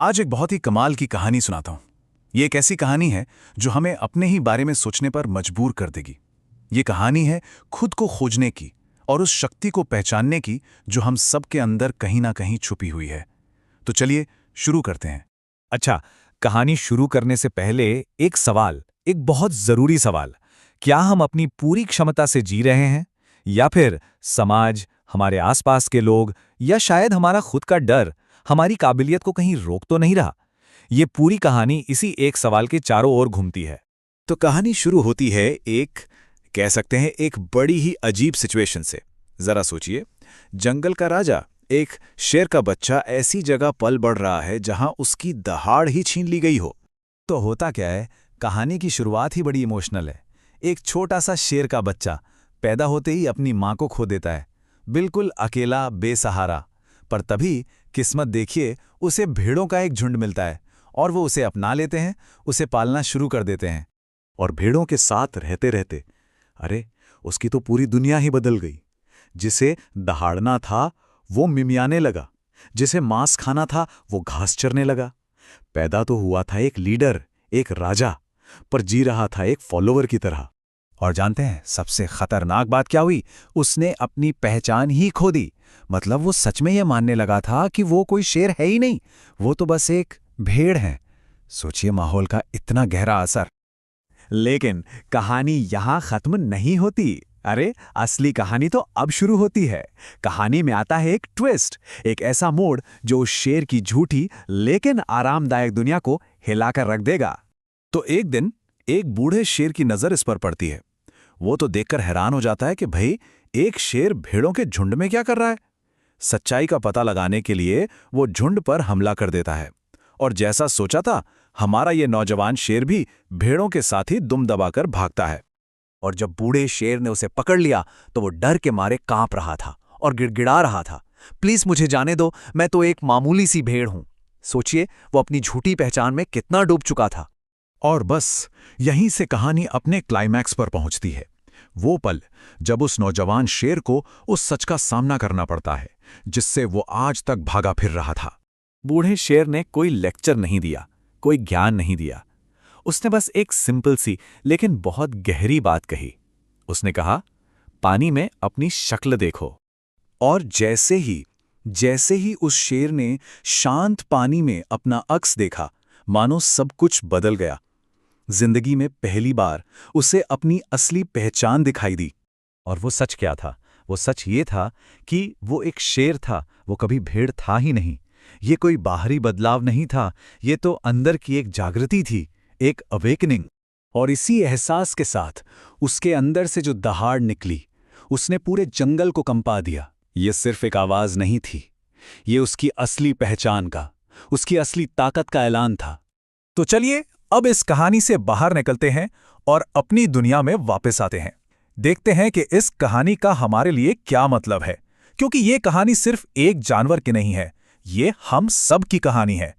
आज एक बहुत ही कमाल की कहानी सुनाता हूं। ये एक ऐसी कहानी है जो हमें अपने ही बारे में सोचने पर मजबूर कर देगी। ये कहानी है खुद को खोजने की और उस शक्ति को पहचानने की जो हम सब के अंदर कहीं ना कहीं छुपी हुई है। तो चलिए शुरू करते हैं। अच्छा, कहानी शुरू करने से पहले एक सवाल, एक बहुत जरूरी सवाल। क्या हम अपनी पूरी क्षमता से जी रहे हैं? या फिर समाज, हमारे आसपास के लोग, या शायद हमारा खुद का डर हमारी काबिलियत को कहीं रोक तो नहीं रहा? ये पूरी कहानी इसी एक सवाल के चारों ओर घूमती है। तो कहानी शुरू होती है कह सकते हैं एक बड़ी ही अजीब सिचुएशन से। जरा सोचिए, जंगल का राजा, एक शेर का बच्चा ऐसी जगह पल बढ़ रहा है जहां उसकी दहाड़ ही छीन ली गई हो। तो होता क्या है, कहानी की शुरुआत ही बड़ी इमोशनल है। एक छोटा सा शेर का बच्चा पैदा होते ही अपनी माँ को खो देता है, बिल्कुल अकेला, बेसहारा। पर तभी किस्मत देखिए, उसे भेड़ों का एक झुंड मिलता है और वो उसे अपना लेते हैं, उसे पालना शुरू कर देते हैं। और भेड़ों के साथ रहते रहते अरे, उसकी तो पूरी दुनिया ही बदल गई। जिसे दहाड़ना था वो मिमियाने लगा, जिसे मांस खाना था वो घास चरने लगा। पैदा तो हुआ था एक लीडर, एक राजा, पर जी रहा था एक फॉलोवर की तरह। और जानते हैं सबसे खतरनाक बात क्या हुई? उसने अपनी पहचान ही खो दी। मतलब वो सच में ये मानने लगा था कि वो कोई शेर है ही नहीं, वो तो बस एक भेड़ है। सोचिए माहौल का इतना गहरा असर। लेकिन कहानी यहां खत्म नहीं होती। अरे, असली कहानी तो अब शुरू होती है। कहानी में आता है एक ट्विस्ट, एक ऐसा मोड़ जो उस शेर की झूठी लेकिन आरामदायक दुनिया को हिलाकर रख देगा। तो एक दिन एक बूढ़े शेर की नजर इस पर पड़ती है। वो तो देखकर हैरान हो जाता है कि भाई, एक शेर भेड़ों के झुंड में क्या कर रहा है। सच्चाई का पता लगाने के लिए वो झुंड पर हमला कर देता है। और जैसा सोचा था, हमारा ये नौजवान शेर भी भेड़ों के साथ ही दुम दबाकर भागता है। और जब बूढ़े शेर ने उसे पकड़ लिया तो वो डर के मारे कांप रहा था और गिड़गिड़ा रहा था, प्लीज मुझे जाने दो, मैं तो एक मामूली सी भेड़ हूं। सोचिए, वो अपनी झूठी पहचान में कितना डूब चुका था। और बस यहीं से कहानी अपने क्लाइमैक्स पर पहुंचती है। वो पल जब उस नौजवान शेर को उस सच का सामना करना पड़ता है जिससे वो आज तक भागा फिर रहा था। बूढ़े शेर ने कोई लेक्चर नहीं दिया, कोई ज्ञान नहीं दिया। उसने बस एक सिंपल सी लेकिन बहुत गहरी बात कही। उसने कहा, पानी में अपनी शक्ल देखो। और जैसे ही उस शेर ने शांत पानी में अपना अक्स देखा, मानो सब कुछ बदल गया। जिंदगी में पहली बार उसे अपनी असली पहचान दिखाई दी। और वो सच क्या था? वो सच ये था कि वो एक शेर था, वो कभी भेड़ था ही नहीं। ये कोई बाहरी बदलाव नहीं था, ये तो अंदर की एक जागृति थी, एक अवेकनिंग। और इसी एहसास के साथ उसके अंदर से जो दहाड़ निकली, उसने पूरे जंगल को कंपा दिया। ये सिर्फ एक आवाज नहीं थी, ये उसकी असली पहचान का, उसकी असली ताकत का ऐलान था। तो चलिए अब इस कहानी से बाहर निकलते हैं और अपनी दुनिया में वापस आते हैं। देखते हैं कि इस कहानी का हमारे लिए क्या मतलब है, क्योंकि ये कहानी सिर्फ एक जानवर की नहीं है, ये हम सब की कहानी है।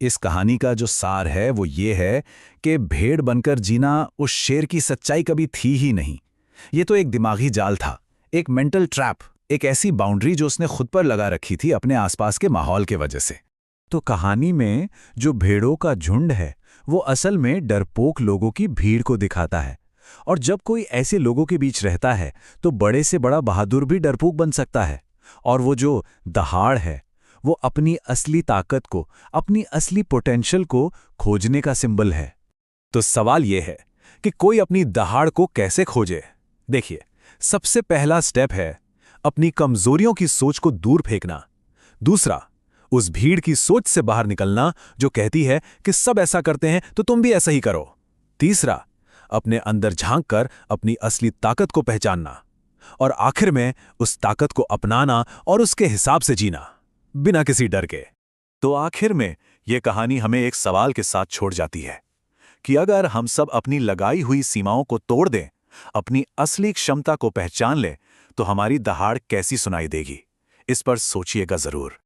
इस कहानी का जो सार है वो ये है कि भेड़ बनकर जीना उस शेर की सच्चाई कभी थी ही नहीं। ये तो एक दिमागी जाल था, एक मेंटल ट्रैप, एक ऐसी बाउंड्री जो उसने खुद पर लगा रखी थी अपने आसपास के माहौल के वजह से। तो कहानी में जो भेड़ों का झुंड है वो असल में डरपोक लोगों की भीड़ को दिखाता है। और जब कोई ऐसे लोगों के बीच रहता है तो बड़े से बड़ा बहादुर भी डरपोक बन सकता है। और वो जो दहाड़ है, वो अपनी असली ताकत को, अपनी असली पोटेंशियल को खोजने का सिंबल है। तो सवाल ये है कि कोई अपनी दहाड़ को कैसे खोजे? देखिए, सबसे पहला स्टेप है अपनी कमजोरियों की सोच को दूर फेंकना। दूसरा, उस भीड़ की सोच से बाहर निकलना जो कहती है कि सब ऐसा करते हैं तो तुम भी ऐसा ही करो। तीसरा, अपने अंदर झांक कर अपनी असली ताकत को पहचानना। और आखिर में उस ताकत को अपनाना और उसके हिसाब से जीना, बिना किसी डर के। तो आखिर में यह कहानी हमें एक सवाल के साथ छोड़ जाती है कि अगर हम सब अपनी लगाई हुई सीमाओं को तोड़ दें, अपनी असली क्षमता को पहचान लें, तो हमारी दहाड़ कैसी सुनाई देगी? इस पर सोचिएगा जरूर।